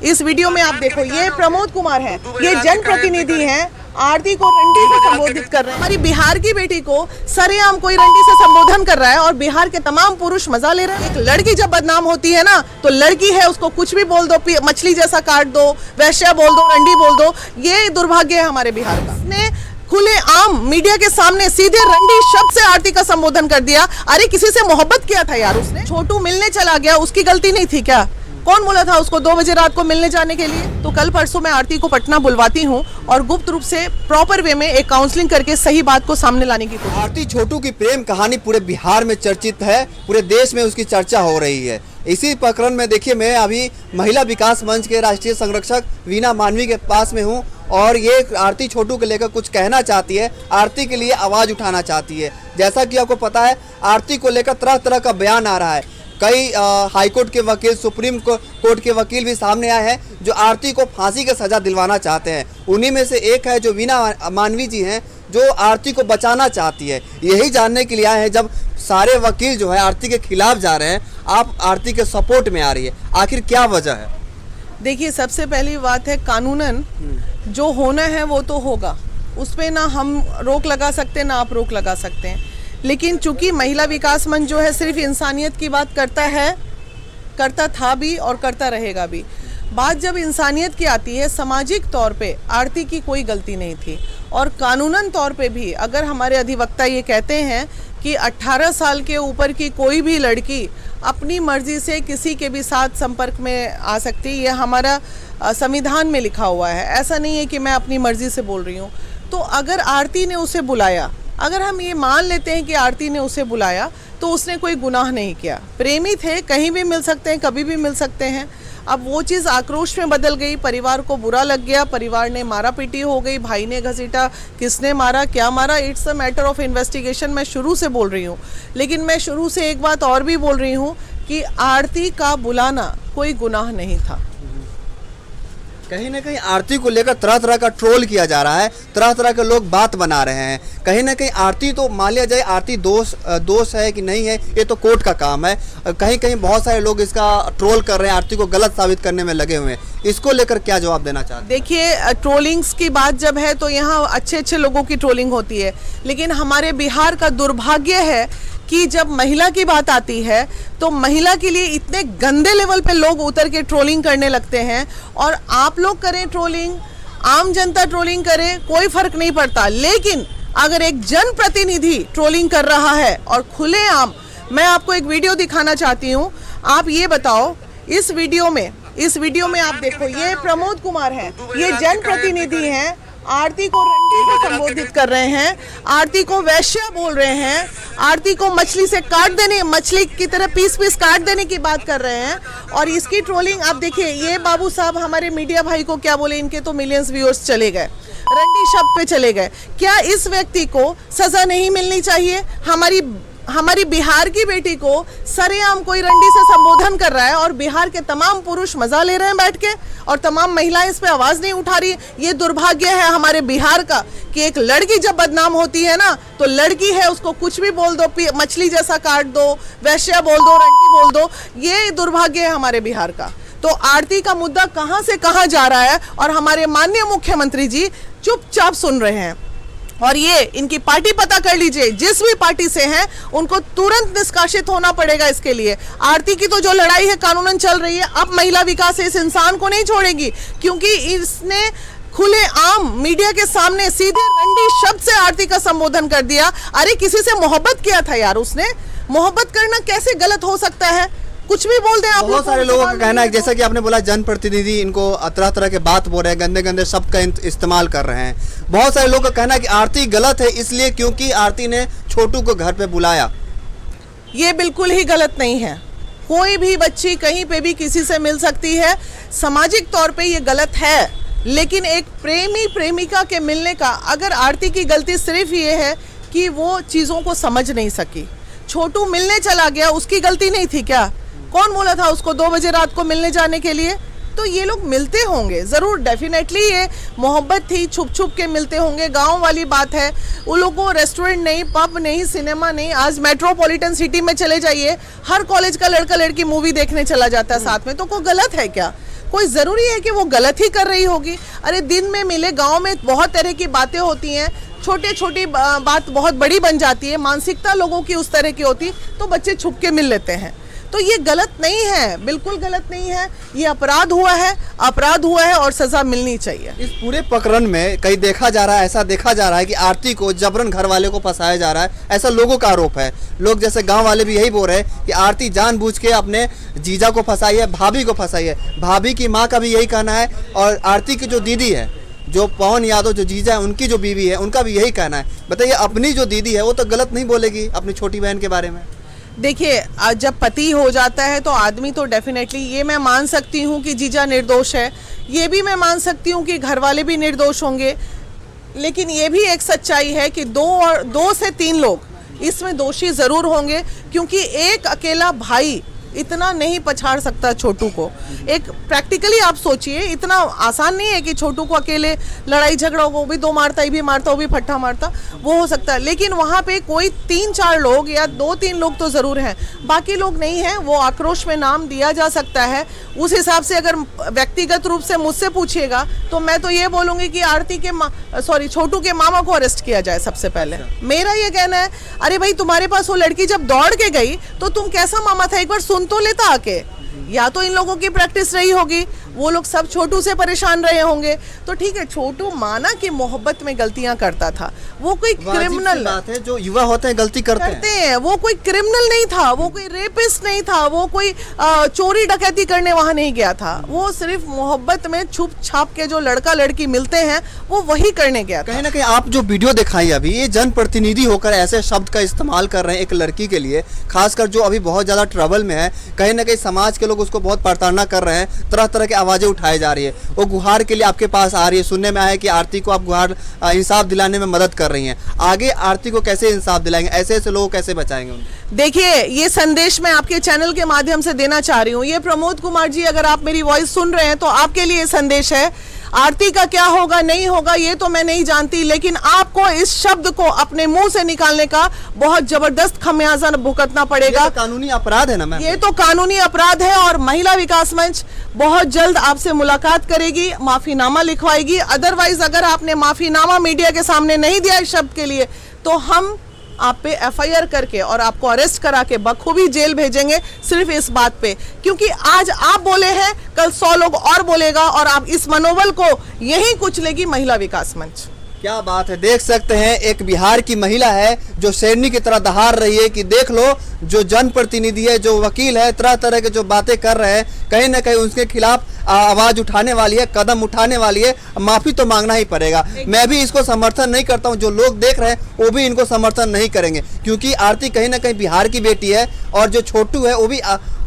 इस वीडियो में आप देखो, ये प्रमोद कुमार हैं, ये जनप्रतिनिधि हैं, आरती को रंडी से संबोधित कर रहे हैं। हमारी बिहार की बेटी को सरेआम कोई रंडी से संबोधन कर रहा है और बिहार के तमाम पुरुष मजा ले रहे हैं। एक लड़की जब बदनाम होती है ना, तो लड़की है उसको कुछ भी बोल दो, मछली जैसा काट दो, वैश्या बोल दो, रंडी बोल दो। ये दुर्भाग्य है हमारे बिहार का। उसने खुले आम मीडिया के सामने सीधे रंडी शब्द से आरती का संबोधन कर दिया। अरे किसी से मोहब्बत किया था यार उसने। छोटू मिलने चला गया, उसकी गलती नहीं थी क्या? कौन बोला था उसको 2 बजे रात को मिलने जाने के लिए? तो कल परसों मैं आरती को पटना बुलवाती हूँ और गुप्त रूप से प्रॉपर वे में एक काउंसलिंग करके सही बात को सामने लाने की कोशिश। आरती छोटू की प्रेम कहानी पूरे बिहार में चर्चित है, पूरे देश में उसकी चर्चा हो रही है। इसी प्रकरण में देखिए, मैं अभी महिला विकास मंच के राष्ट्रीय संरक्षक वीना मानवी के पास में हूँ और ये आरती छोटू को लेकर कुछ कहना चाहती है, आरती के लिए आवाज़ उठाना चाहती है। जैसा कि आपको पता है, आरती को लेकर तरह तरह का बयान आ रहा है। कई हाईकोर्ट के वकील, सुप्रीम कोर्ट के वकील भी सामने आए हैं जो आरती को फांसी की सज़ा दिलवाना चाहते हैं। उन्हीं में से एक है जो वीना मानवी जी हैं, जो आरती को बचाना चाहती है। यही जानने के लिए आए हैं, जब सारे वकील जो है आरती के खिलाफ जा रहे हैं, आप आरती के सपोर्ट में आ रही है, आखिर क्या वजह है? देखिए, सबसे पहली बात है, कानूनन जो होना है वो तो होगा, उस पर ना हम रोक लगा सकते ना आप रोक लगा सकते हैं। लेकिन चूंकि महिला विकास मंच जो है सिर्फ इंसानियत की बात करता है, करता था भी और करता रहेगा भी। बात जब इंसानियत की आती है, सामाजिक तौर पे आरती की कोई गलती नहीं थी और कानूनन तौर पे भी अगर हमारे अधिवक्ता ये कहते हैं कि 18 साल के ऊपर की कोई भी लड़की अपनी मर्जी से किसी के भी साथ संपर्क में आ सकती, ये हमारा संविधान में लिखा हुआ है। ऐसा नहीं है कि मैं अपनी मर्जी से बोल रही हूँ। तो अगर आरती ने उसे बुलाया, अगर हम ये मान लेते हैं कि आरती ने उसे बुलाया, तो उसने कोई गुनाह नहीं किया। प्रेमी थे, कहीं भी मिल सकते हैं, कभी भी मिल सकते हैं। अब वो चीज़ आक्रोश में बदल गई, परिवार को बुरा लग गया, परिवार ने मारा पीटी हो गई, भाई ने घसीटा, किसने मारा, क्या मारा, it's a matter of investigation. मैं शुरू से बोल रही हूँ, लेकिन मैं शुरू से एक बात और भी बोल रही हूँ कि आरती का बुलाना कोई गुनाह नहीं था। कहीं ना कहीं आरती को लेकर तरह तरह का ट्रोल किया जा रहा है, तरह तरह के लोग बात बना रहे हैं। कहीं ना कहीं आरती, तो मान लिया जाए आरती दोष है कि नहीं है, ये तो कोर्ट का काम है। कहीं कहीं बहुत सारे लोग इसका ट्रोल कर रहे हैं, आरती को गलत साबित करने में लगे हुए हैं। इसको लेकर क्या जवाब देना चाहते हैं? देखिए, ट्रोलिंग्स की बात जब है तो यहाँ अच्छे अच्छे लोगों की ट्रोलिंग होती है, लेकिन हमारे बिहार का दुर्भाग्य है कि जब महिला की बात आती है तो महिला के लिए इतने गंदे लेवल पे लोग उतर के ट्रोलिंग करने लगते हैं। और आप लोग करें ट्रोलिंग, आम जनता ट्रोलिंग करे, कोई फर्क नहीं पड़ता। लेकिन अगर एक जनप्रतिनिधि ट्रोलिंग कर रहा है और खुलेआम, मैं आपको एक वीडियो दिखाना चाहती हूँ। आप ये बताओ, इस वीडियो में आप देखो, ये प्रमोद कुमार हैं, ये जनप्रतिनिधि हैं, आरती को रंडी से संबोधित कर रहे हैं, आरती को वैश्या बोल रहे हैं, आरती को मछली से काट देने, मछली की तरह पीस पीस काट देने की बात कर रहे हैं। और इसकी ट्रोलिंग आप देखिए, ये बाबू साहब हमारे मीडिया भाई को क्या बोले, इनके तो मिलियंस व्यूअर्स चले गए, रंडी शब्द पे चले गए। क्या इस व्यक्ति को सजा नहीं मिलनी चाहिए? हमारी बिहार की बेटी को सरेआम कोई रंडी से संबोधन कर रहा है और बिहार के तमाम पुरुष मजा ले रहे हैं बैठ के, और तमाम महिलाएं इस पे आवाज नहीं उठा रही। ये दुर्भाग्य है हमारे बिहार का कि एक लड़की जब बदनाम होती है ना, तो लड़की है उसको कुछ भी बोल दो, मछली जैसा काट दो, वैश्या बोल दो, रंडी बोल दो। ये दुर्भाग्य है हमारे बिहार का। तो आरती का मुद्दा कहां से कहां जा रहा है और हमारे माननीय मुख्यमंत्री जी चुपचाप सुन रहे हैं। और ये इनकी पार्टी पता कर लीजिए, जिस भी पार्टी से हैं उनको तुरंत निष्कासित होना पड़ेगा इसके लिए। आरती की तो जो लड़ाई है कानूनन चल रही है, अब महिला विकास इस इंसान को नहीं छोड़ेगी, क्योंकि इसने खुले आम मीडिया के सामने सीधे रंडी शब्द से आरती का संबोधन कर दिया। अरे किसी से मोहब्बत किया था यार उसने। मोहब्बत करना कैसे गलत हो सकता है? कुछ भी बोल दें आप। बहुत सारे लोगों का कहना है, जैसा कि आपने बोला, जनप्रतिनिधि इनको तरह तरह के बात बोल रहे हैं, गंदे गंदे शब्द का इस्तेमाल कर रहे हैं। बहुत सारे लोगों का कहना है कि आरती गलत है इसलिए क्योंकि आरती ने छोटू को घर पे बुलाया। ये बिल्कुल ही गलत नहीं है। कोई भी बच्ची कहीं पे भी किसी से मिल सकती है, सामाजिक तौर पे ये गलत है। लेकिन एक प्रेमी प्रेमिका के मिलने का, अगर आरती की गलती सिर्फ ये है कि वो चीज़ों को समझ नहीं सकी, छोटू मिलने चला गया, उसकी गलती नहीं थी क्या? कौन बोला था उसको 2 बजे रात को मिलने जाने के लिए? तो ये लोग मिलते होंगे ज़रूर, डेफिनेटली ये मोहब्बत थी, छुप छुप के मिलते होंगे, गांव वाली बात है। उन लोगों को रेस्टोरेंट नहीं, पब नहीं, सिनेमा नहीं, आज मेट्रोपॉलिटन सिटी में चले जाइए, हर कॉलेज का लड़का लड़की मूवी देखने चला जाता है साथ में, तो कोई गलत है क्या? कोई ज़रूरी है कि वो गलत ही कर रही होगी? अरे दिन में मिले, गांव में बहुत तरह की बातें होती हैं, छोटे छोटी बात बहुत बड़ी बन जाती है, मानसिकता लोगों की उस तरह की होती, तो बच्चे छुप के मिल लेते हैं। तो ये गलत नहीं है, बिल्कुल गलत नहीं है, ये अपराध हुआ है और सज़ा मिलनी चाहिए। इस पूरे प्रकरण में कहीं देखा जा रहा है, ऐसा देखा जा रहा है कि आरती को जबरन घर वाले को फंसाया जा रहा है, ऐसा लोगों का आरोप है। लोग जैसे गांव वाले भी यही बोल रहे हैं कि आरती जानबूझ के अपने जीजा को फंसाई है, भाभी को फंसाई है। भाभी की माँ का भी यही कहना है, और आरती की जो दीदी है, जो पवन यादव जो जीजा है, उनकी जो बीवी है, उनका भी यही कहना है। बताइए, अपनी जो दीदी है वो तो गलत नहीं बोलेगी अपनी छोटी बहन के बारे में? देखिए, जब पति हो जाता है तो आदमी तो डेफिनेटली, ये मैं मान सकती हूँ कि जीजा निर्दोष है, ये भी मैं मान सकती हूँ कि घर वाले भी निर्दोष होंगे, लेकिन ये भी एक सच्चाई है कि दो से तीन लोग इसमें दोषी ज़रूर होंगे, क्योंकि एक अकेला भाई इतना नहीं पछाड़ सकता छोटू को। एक प्रैक्टिकली आप सोचिए, इतना आसान नहीं है कि छोटू को अकेले लड़ाई झगड़ा हो, वो भी दो मारता, ये भी मारता, वो भी फट्टा मारता, वो हो सकता है, लेकिन वहाँ पे कोई 3-4 लोग या 2-3 लोग तो ज़रूर हैं, बाकी लोग नहीं हैं। वो आक्रोश में नाम दिया जा सकता है। उस हिसाब से अगर व्यक्तिगत रूप से मुझसे पूछिएगा तो मैं तो ये बोलूँगी कि छोटू के मामा को अरेस्ट किया जाए सबसे पहले। मेरा ये कहना है, अरे भाई तुम्हारे पास वो लड़की जब दौड़ के गई तो तुम कैसा मामा था, एक बार सुन तो लेता आके। या तो इन लोगों की प्रैक्टिस रही होगी, वो लोग सब छोटू से परेशान रहे होंगे, तो ठीक है, छोटू माना कि मोहब्बत में गलतियां करता था, वो कोई क्रिमिनल बात है, जो युवा होते हैं गलती करते हैं। वो कोई क्रिमिनल नहीं था, वो कोई रेपिस्ट नहीं था, वो कोई चोरी डकैती करने वहां नहीं गया था, वो सिर्फ मोहब्बत में छुप छाप के जो लड़का लड़की मिलते हैं वो वही करने गया था। कहीं ना कहीं आप जो वीडियो दिखाई अभी, ये जनप्रतिनिधि होकर ऐसे शब्द का इस्तेमाल कर रहे हैं एक लड़की के लिए, खासकर जो अभी बहुत ज्यादा ट्रबल में है। कहीं ना कहीं समाज के लोग उसको बहुत प्रताड़ना कर रहे हैं, तरह तरह की आवाजें उठाई जा रही है। वो गुहार के लिए आपके पास आ रही है, सुनने में आया कि आरती को आप गुहार इंसाफ दिलाने में मदद कर रही हैं। आगे आरती को कैसे इंसाफ दिलाएंगे, ऐसे ऐसे लोग कैसे बचाएंगे उनको? देखिए, ये संदेश मैं आपके चैनल के माध्यम से देना चाह रही हूँ। ये प्रमोद कुमार जी, अगर आप मेरी वॉइस सुन रहे हैं तो आपके लिए संदेश है। आरती का क्या होगा नहीं होगा ये तो मैं नहीं जानती, लेकिन आपको इस शब्द को अपने मुंह से निकालने का बहुत जबरदस्त खमियाजा भुगतना पड़ेगा। ये तो कानूनी अपराध है ना मैम? ये तो कानूनी अपराध है, और महिला विकास मंच बहुत जल्द आपसे मुलाकात करेगी, माफीनामा लिखवाएगी। अदरवाइज अगर आपने माफीनामा मीडिया के सामने नहीं दिया इस शब्द के लिए, तो हम आप पे एफआईआर करके और आपको अरेस्ट करा के बखूबी जेल भेजेंगे, सिर्फ इस बात पे, क्योंकि आज आप बोले हैं, कल 100 लोग और बोलेगा, और आप इस मनोबल को यहीं कुचलेगी महिला विकास मंच। क्या बात है, देख सकते हैं एक बिहार की महिला है जो शेरनी की तरह दहाड़ रही है कि देख लो, जो जनप्रतिनिधि है, जो वकील है, तरह तरह के जो बातें कर रहे हैं, कहीं ना कहीं उसके खिलाफ आवाज उठाने वाली है, कदम उठाने वाली है, माफी तो मांगना ही पड़ेगा। मैं भी इसको समर्थन नहीं करता हूं, जो लोग देख रहे हैं वो भी इनको समर्थन नहीं करेंगे, क्योंकि आरती कहीं ना कहीं बिहार की बेटी है, और जो छोटू है वो भी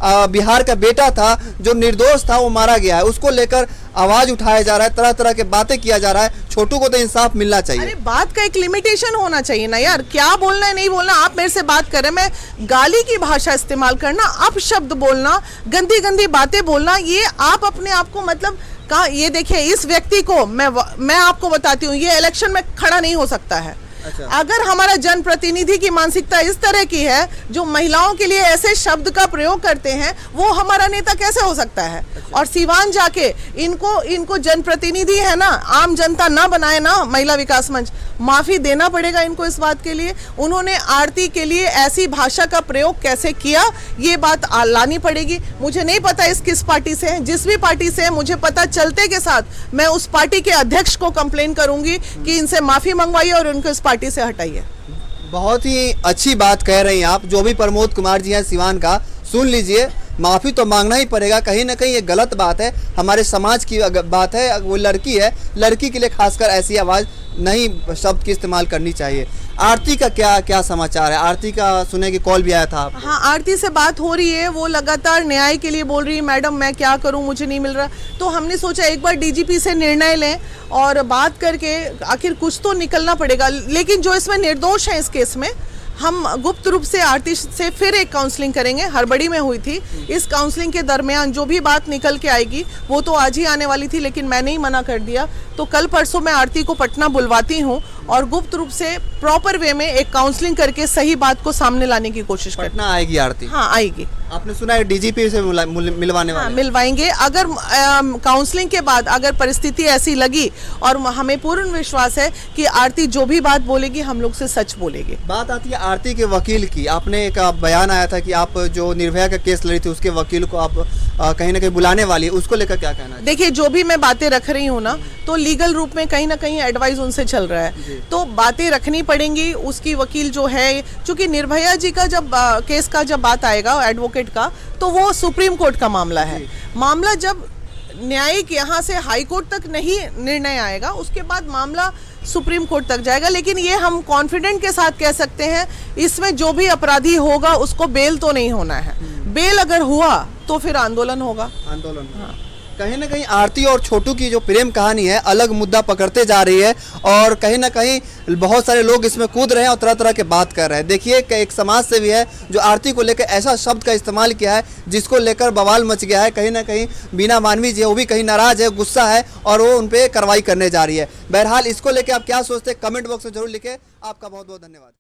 बिहार का बेटा था, जो निर्दोष था, वो मारा गया है। उसको लेकर आवाज उठाया जा रहा है, तरह तरह के बातें किया जा रहा है। छोटू को तो इंसाफ मिलना चाहिए। अरे बात का एक लिमिटेशन होना चाहिए ना यार, क्या बोलना है नहीं बोलना। आप मेरे से बात कर रहे हैं, मैं गाली की भाषा इस्तेमाल करना, अपशब्द बोलना, गंदी गंदी बातें बोलना, ये आप अपने आप को मतलब का, ये देखिए, इस व्यक्ति को मैं आपको बताती हूँ, ये इलेक्शन में खड़ा नहीं हो सकता है। अच्छा। अगर हमारा जनप्रतिनिधि की मानसिकता इस तरह की है, जो महिलाओं के लिए ऐसे शब्द का प्रयोग करते हैं, वो हमारा नेता कैसे हो सकता है? अच्छा। और सिवान जाके इनको जनप्रतिनिधि है ना, आम जनता ना बनाए ना महिला विकास मंच, माफी देना पड़ेगा इनको इस बात के लिए। उन्होंने आरती के लिए ऐसी भाषा का प्रयोग कैसे किया, ये बात लानी पड़ेगी। मुझे नहीं पता इस किस पार्टी से है, जिस भी पार्टी से है, मुझे पता चलते के साथ मैं उस पार्टी के अध्यक्ष को कंप्लेन करूंगी कि इनसे माफी मंगवाइए और उनको इस पार्टी से हटाइए। बहुत ही अच्छी बात कह रही हैं आप। जो भी प्रमोद कुमार जी हैं सिवान का, सुन लीजिए, माफ़ी तो मांगना ही पड़ेगा। कहीं ना कहीं ये गलत बात है, हमारे समाज की बात है। वो लड़की है, लड़की के लिए खासकर ऐसी आवाज़ नहीं, शब्द की इस्तेमाल करनी चाहिए। आरती का क्या समाचार है? आरती का सुने कि कॉल भी आया था आपको? हाँ, आरती से बात हो रही है, वो लगातार न्याय के लिए बोल रही है, मैडम मैं क्या करूँ, मुझे नहीं मिल रहा। तो हमने सोचा एक बार डीजीपी से निर्णय लें और बात करके आखिर कुछ तो निकलना पड़ेगा। लेकिन जो इसमें निर्दोष है, इस केस में हम गुप्त रूप से आरती से फिर एक काउंसलिंग करेंगे, हड़बड़ी में हुई थी। इस काउंसलिंग के दरमियान जो भी बात निकल के आएगी, वो तो आज ही आने वाली थी, लेकिन मैंने ही मना कर दिया। तो कल परसों मैं आरती को पटना बुलवाती हूँ और गुप्त रूप से प्रॉपर वे में एक काउंसलिंग करके सही बात को सामने लाने की कोशिश करते पटना आएगी आरती? हाँ, आएगी। आपने सुना है डीजीपी से मिलवाने हाँ, वाले? मिलवाएंगे। अगर काउंसलिंग के बाद अगर परिस्थिति ऐसी लगी, और हमें पूर्ण विश्वास है कि आरती जो भी बात बोलेगी हम लोग से सच बोलेगी। बात आती है आरती के वकील की। आपने एक बयान आया था कि आप जो निर्भया का केस लड़ी थी उसके वकील को आप कहीं ना कहीं बुलाने वाली है, उसको लेकर क्या कहना है? देखिए, जो भी मैं बातें रख रही हूँ ना, तो लीगल रूप में कहीं ना कहीं एडवाइस उनसे चल रहा है, तो बातें रखनी पड़ेंगी। उसकी वकील जो है, चूंकि निर्भया जी का जब केस का जब बात आएगा एडवोकेट का, तो वो सुप्रीम कोर्ट का मामला है। मामला जब न्यायिक यहाँ से हाई कोर्ट तक नहीं निर्णय आएगा, उसके बाद मामला सुप्रीम कोर्ट तक जाएगा। लेकिन ये हम कॉन्फिडेंट के साथ कह सकते हैं, इसमें जो भी अपराधी होगा उसको बेल तो नहीं होना है। बेल अगर हुआ तो फिर आंदोलन होगा। आंदोलन, हाँ। कहीं ना कहीं आरती और छोटू की जो प्रेम कहानी है अलग मुद्दा पकड़ते जा रही है, और कहीं ना कहीं बहुत सारे लोग इसमें कूद रहे हैं और तरह तरह के बात कर रहे हैं। देखिए, एक समाज सेवी है जो आरती को लेकर ऐसा शब्द का इस्तेमाल किया है जिसको लेकर बवाल मच गया है। कहीं ना कहीं वीना मानवी जी है, वो भी कहीं नाराज है, गुस्सा है, और वो उन पर कार्रवाई करने जा रही है। बहरहाल इसको लेकर आप क्या सोचते हैं, कमेंट बॉक्स में जरूर लिखें। आपका बहुत बहुत धन्यवाद।